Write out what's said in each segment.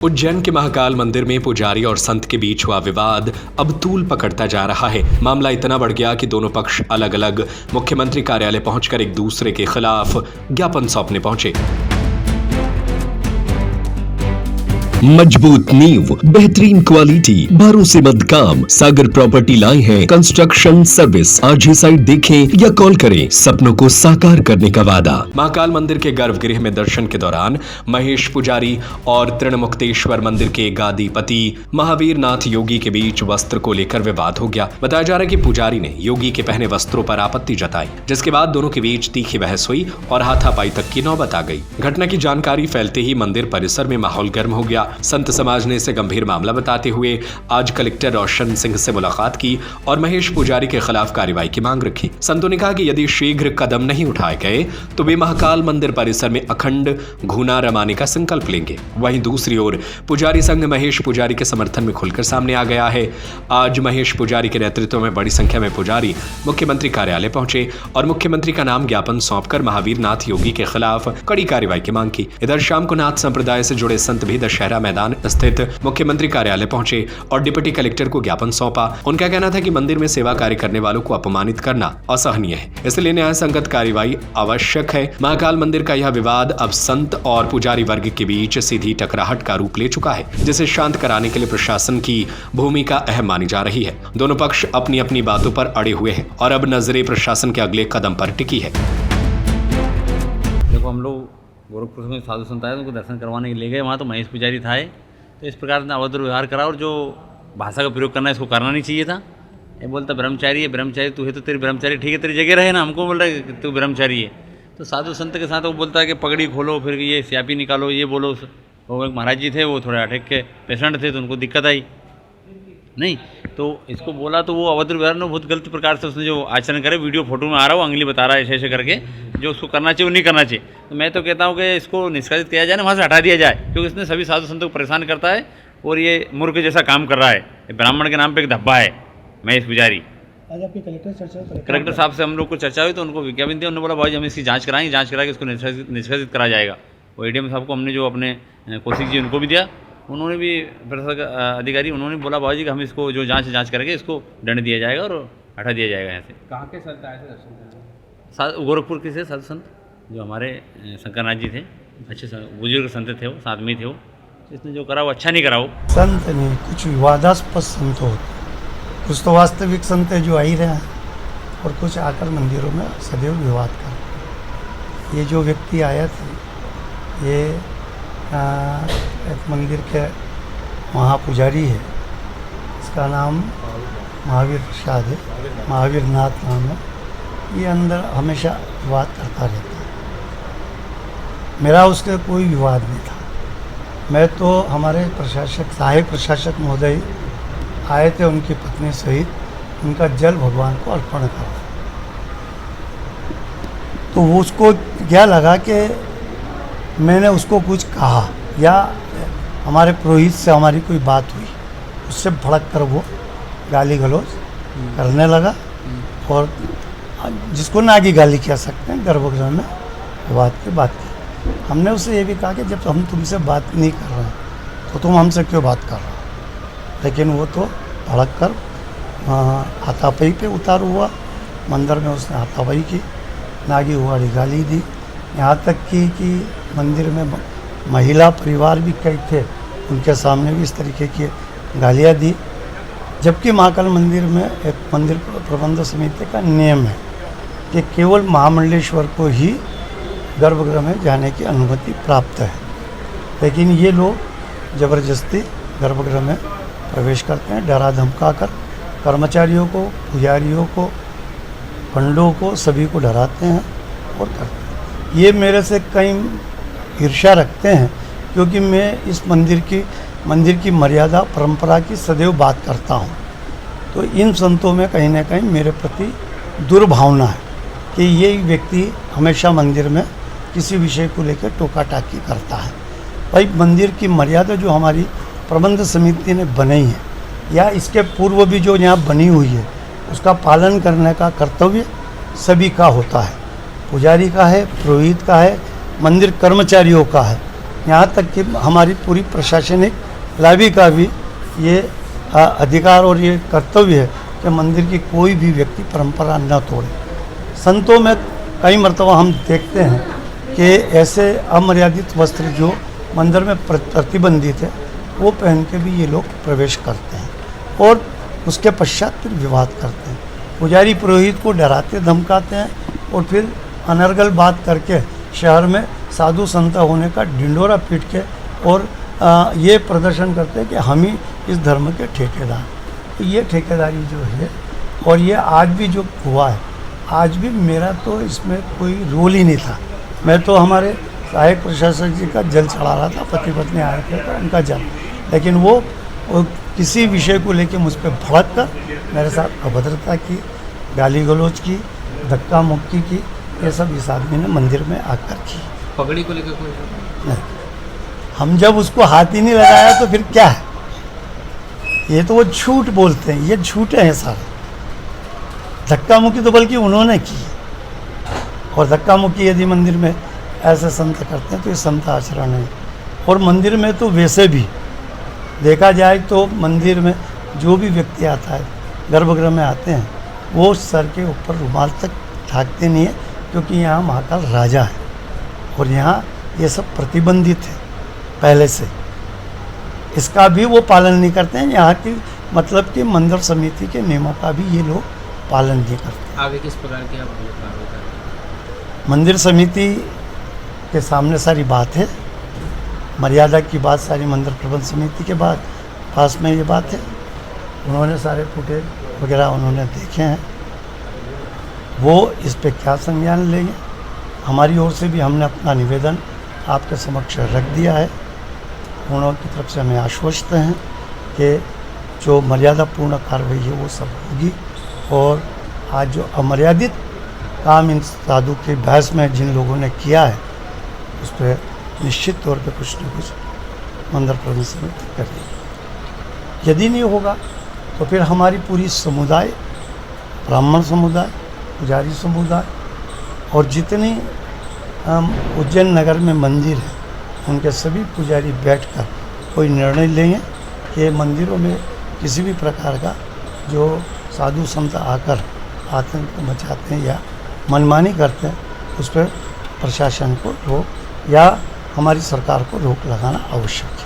उज्जैन के महाकाल मंदिर में पुजारी और संत के बीच हुआ विवाद अब तूल पकड़ता जा रहा है। मामला इतना बढ़ गया कि दोनों पक्ष अलग अलग मुख्यमंत्री कार्यालय पहुंचकर एक दूसरे के खिलाफ ज्ञापन सौंपने पहुंचे। मजबूत नींव, बेहतरीन क्वालिटी, भरोसेमंद काम। सागर प्रॉपर्टी लाए हैं कंस्ट्रक्शन सर्विस। आज ही साइट देखें या कॉल करें। सपनों को साकार करने का वादा। महाकाल मंदिर के गर्भगृह में दर्शन के दौरान महेश पुजारी और त्रिमुक्तेश्वर मंदिर के गादीपति महावीर नाथ योगी के बीच वस्त्र को लेकर विवाद हो गया। बताया जा रहा है कि पुजारी ने योगी के पहने वस्त्रों पर आपत्ति जताई, जिसके बाद दोनों के बीच तीखी बहस हुई और हाथापाई तक की नौबत आ गई। घटना की जानकारी फैलते ही मंदिर परिसर में माहौल गर्म हो गया। संत समाज ने इसे गंभीर मामला बताते हुए आज कलेक्टर रोशन सिंह से मुलाकात की और महेश पुजारी के खिलाफ कार्रवाई की मांग रखी। संतों ने कहा कि यदि शीघ्र कदम नहीं उठाए गए तो वे महाकाल मंदिर परिसर में अखंड घूना रमाने का संकल्प लेंगे। वहीं दूसरी ओर पुजारी संघ महेश पुजारी के समर्थन में खुलकर सामने आ गया है। आज महेश पुजारी के नेतृत्व में बड़ी संख्या में पुजारी मुख्यमंत्री कार्यालय पहुंचे और मुख्यमंत्री का नाम ज्ञापन सौंपकर महावीर नाथ योगी के खिलाफ कड़ी कार्रवाई की मांग की। इधर शाम को नाथ संप्रदाय से जुड़े संत भी दशहरा मैदान स्थित मुख्यमंत्री कार्यालय पहुंचे और डिप्टी कलेक्टर को ज्ञापन सौंपा। उनका कहना था कि मंदिर में सेवा कार्य करने वालों को अपमानित करना असहनीय है, इसलिए न्याय संगत कार्रवाई आवश्यक है। महाकाल मंदिर का यह विवाद अब संत और पुजारी वर्ग के बीच सीधी टकराहट का रूप ले चुका है, जिसे शांत कराने के लिए प्रशासन की भूमिका अहम मानी जा रही है। दोनों पक्ष अपनी अपनी बातों पर अड़े हुए हैं और अब नजरें प्रशासन के अगले कदम पर टिकी है। देखो, हम लोग गोरखपुर में साधु संत आए, उनको दर्शन करवाने के लिए गए। वहाँ तो महेश पुजारी था, तो इस प्रकार से अभद्र व्यवहार करा और जो भाषा का प्रयोग करना है इसको करना नहीं चाहिए था। ये बोलता ब्रह्मचारी है, ब्रह्मचारी तू है तो तेरी ब्रह्मचारी ठीक है, तेरी जगह रहे ना। हमको बोल रहा है कि तू ब्रह्मचारी है। तो साधु संत के साथ वो बोलता है कि पगड़ी खोलो, फिर ये स्यापी निकालो, ये बोलो। वो एक महाराज जी थे, वो थोड़ा अटैक के पेशेंट थे, तो उनको दिक्कत आई नहीं, तो इसको बोला तो वो अभद्र व्यवहार ने बहुत गलत प्रकार से उसने जो आचरण करे, वीडियो फोटो में आ रहा हो, अंगली बता रहा है ऐसे ऐसे करके, जो उसको करना चाहिए वो नहीं करना चाहिए। तो मैं तो कहता हूँ कि इसको निष्कासित किया जाए ना, वहाँ से हटा दिया जाए, क्योंकि इसने सभी साधु संतों को परेशान करता है और ये मूर्ख जैसा काम कर रहा है। ब्राह्मण के नाम पे एक धब्बा है महेश पुजारी। आज आपकी कलेक्टर साहब से हम लोग को चर्चा हुई तो उनको विज्ञापन दिया। उन्होंने बोला भाई हम इसकी जाँच कराएंगे, जाँच करा के इसको निष्कासित करा जाएगा। और एडीएम साहब को हमने जो अपने कौशिक जी उनको भी दिया, उन्होंने भी प्रशासन अधिकारी उन्होंने बोला बाबा जी कि हम इसको जो जांच करेंगे इसको दंड दिया जाएगा और हटा दिया जाएगा यहाँ से। कहाँ के संत आए थे दर्शन? गोरखपुर के से साधु संत जो हमारे शंकरनाथ जी थे, अच्छे बुजुर्ग संत थे, वो साथ में थे। वो इसने जो करा वो अच्छा नहीं करा। वो संत नहीं, कुछ विवादास्पद संत होते, कुछ तो वास्तविक संत है जो आ ही रहे हैं और कुछ आकर मंदिरों में सदैव विवाद कर। ये जो व्यक्ति आया था, ये एक मंदिर के महापुजारी है, इसका नाम महावीर प्रसाद है, महावीर नाथ नाम है। ये अंदर हमेशा विवाद करता रहता है। मेरा उसके कोई विवाद नहीं था। मैं तो हमारे प्रशासक सहायक प्रशासक महोदय आए थे, उनकी पत्नी सहित, उनका जल भगवान को अर्पण करा। तो वो उसको क्या लगा कि मैंने उसको कुछ कहा या हमारे पुरोहित से हमारी कोई बात हुई, उससे भड़क कर वो गाली गलौज करने लगा। और जिसको नागी गाली कह सकते हैं, गर्भगृह में विवाद की बात की। हमने उससे ये भी कहा कि जब हम तुमसे बात नहीं कर रहे हैं तो तुम हमसे क्यों बात कर रहे हो। लेकिन वो तो भड़क कर हाथापाई पे उतार हुआ। मंदिर में उसने हाथापाई की, नागी हुआड़ी गाली दी, यहाँ तक कि मंदिर में महिला परिवार भी कई थे, उनके सामने भी इस तरीके की गालियाँ दी। जबकि महाकाल मंदिर में एक मंदिर प्रबंध समिति का नियम है कि केवल महामंडलेश्वर को ही गर्भगृह में जाने की अनुमति प्राप्त है, लेकिन ये लोग ज़बरदस्ती गर्भगृह में प्रवेश करते हैं, डरा धमका कर कर्मचारियों को, पुजारियों को, पंडों को, सभी को डराते हैं और करते हैं। ये मेरे से कई ईर्ष्या रखते हैं, क्योंकि मैं इस मंदिर की मर्यादा परंपरा की सदैव बात करता हूँ। तो इन संतों में कहीं ना कहीं मेरे प्रति दुर्भावना है कि ये व्यक्ति हमेशा मंदिर में किसी विषय को लेकर टोका टाकी करता है। भाई, मंदिर की मर्यादा जो हमारी प्रबंध समिति ने बनाई है या इसके पूर्व भी जो यहाँ बनी हुई है, उसका पालन करने का कर्तव्य सभी का होता है। पुजारी का है, पुरोहित का है, मंदिर कर्मचारियों का है। यहाँ तक कि हमारी पूरी प्रशासनिक लॉबी का भी ये अधिकार और ये कर्तव्य है कि मंदिर की कोई भी व्यक्ति परंपरा न तोड़े। संतों में कई मर्तबा हम देखते हैं कि ऐसे अमर्यादित वस्त्र जो मंदिर में प्रतिबंधित है वो पहन के भी ये लोग प्रवेश करते हैं और उसके पश्चात फिर विवाद करते हैं। पुजारी पुरोहित को डराते धमकाते हैं और फिर अनर्गल बात करके शहर में साधु संत होने का ढिंडोरा पीट के और ये प्रदर्शन करते हैं कि हम ही इस धर्म के ठेकेदार। तो ये ठेकेदारी जो है और ये आज भी जो हुआ है, आज भी मेरा तो इसमें कोई रोल ही नहीं था। मैं तो हमारे सहायक प्रशासक जी का जल चढ़ा रहा था, पति पत्नी आए थे तो उनका जल, लेकिन वो किसी विषय को लेके मुझ पर भड़क कर मेरे साथ अभद्रता की, गाली गलौज की, धक्का मुक्की की, ये सब इस आदमी ने मंदिर में आकर की। पगड़ी को लेकर कोई नहीं, हम जब उसको हाथ ही नहीं लगाया तो फिर क्या है? ये तो वो झूठ बोलते हैं, ये झूठे हैं सारे। धक्का मुक्की तो बल्कि उन्होंने की, और धक्का मुक्की यदि मंदिर में ऐसे संत करते हैं तो ये संत आचरण है। और मंदिर में तो वैसे भी देखा जाए तो मंदिर में जो भी व्यक्ति आता है, गर्भगृह में आते हैं, वो सर के ऊपर रुमाल तक ढाकते नहीं है, क्योंकि यहाँ महाकाल राजा है और यहाँ ये सब प्रतिबंधित है पहले से। इसका भी वो पालन नहीं करते हैं। यहाँ की मतलब कि मंदिर समिति के नियमों का भी ये लोग पालन नहीं करते। आगे किस प्रकार की आप कार्रवाई करें? मंदिर समिति के सामने सारी बात है, मर्यादा की बात सारी मंदिर प्रबंध समिति के बाद पास में ये बात है। उन्होंने सारे फुटेज वगैरह उन्होंने देखे हैं, वो इस पे क्या संज्ञान लेंगे। हमारी ओर से भी हमने अपना निवेदन आपके समक्ष रख दिया है। उन्होंने की तरफ से हमें आश्वस्त हैं कि जो मर्यादापूर्ण कार्रवाई है वो सब होगी, और आज जो अमर्यादित काम इन साधु के बहस में जिन लोगों ने किया है उस पर निश्चित तौर पे कुछ न कुछ मंदिर प्रबंध समिति करेगी। यदि नहीं होगा तो फिर हमारी पूरी समुदाय, ब्राह्मण समुदाय, पुजारी समुदाय और जितनी उज्जैन नगर में मंदिर है उनके सभी पुजारी बैठकर कोई निर्णय लेंगे कि मंदिरों में किसी भी प्रकार का जो साधु संत आकर आतंक मचाते हैं या मनमानी करते हैं उस पर प्रशासन को रोक या हमारी सरकार को रोक लगाना आवश्यक है।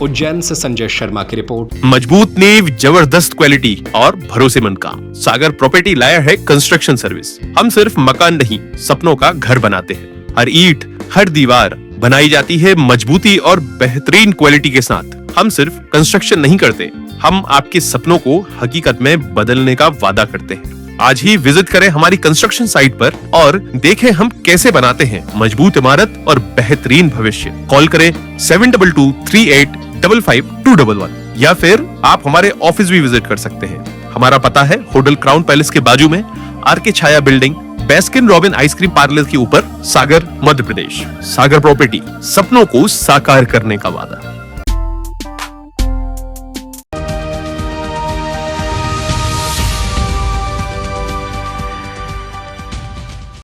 उज्जैन से संजय शर्मा की रिपोर्ट। मजबूत नींव, जबरदस्त क्वालिटी और भरोसेमंद काम। सागर प्रॉपर्टी लाया है कंस्ट्रक्शन सर्विस। हम सिर्फ मकान नहीं, सपनों का घर बनाते हैं। हर ईंट, हर दीवार बनाई जाती है मजबूती और बेहतरीन क्वालिटी के साथ। हम सिर्फ कंस्ट्रक्शन नहीं करते, हम आपके सपनों को हकीकत में बदलने का वादा करते हैं। आज ही विजिट करें हमारी कंस्ट्रक्शन साइट पर और देखें हम कैसे बनाते हैं मजबूत इमारत और बेहतरीन भविष्य। कॉल करें 7223855211 या फिर आप हमारे ऑफिस भी विजिट कर सकते हैं। हमारा पता है होटल क्राउन पैलेस के बाजू में, RK Chhaya building, Baskin Robbin ice cream parlour के ऊपर, सागर, मध्य प्रदेश। सागर प्रॉपर्टी, सपनों को साकार करने का वादा।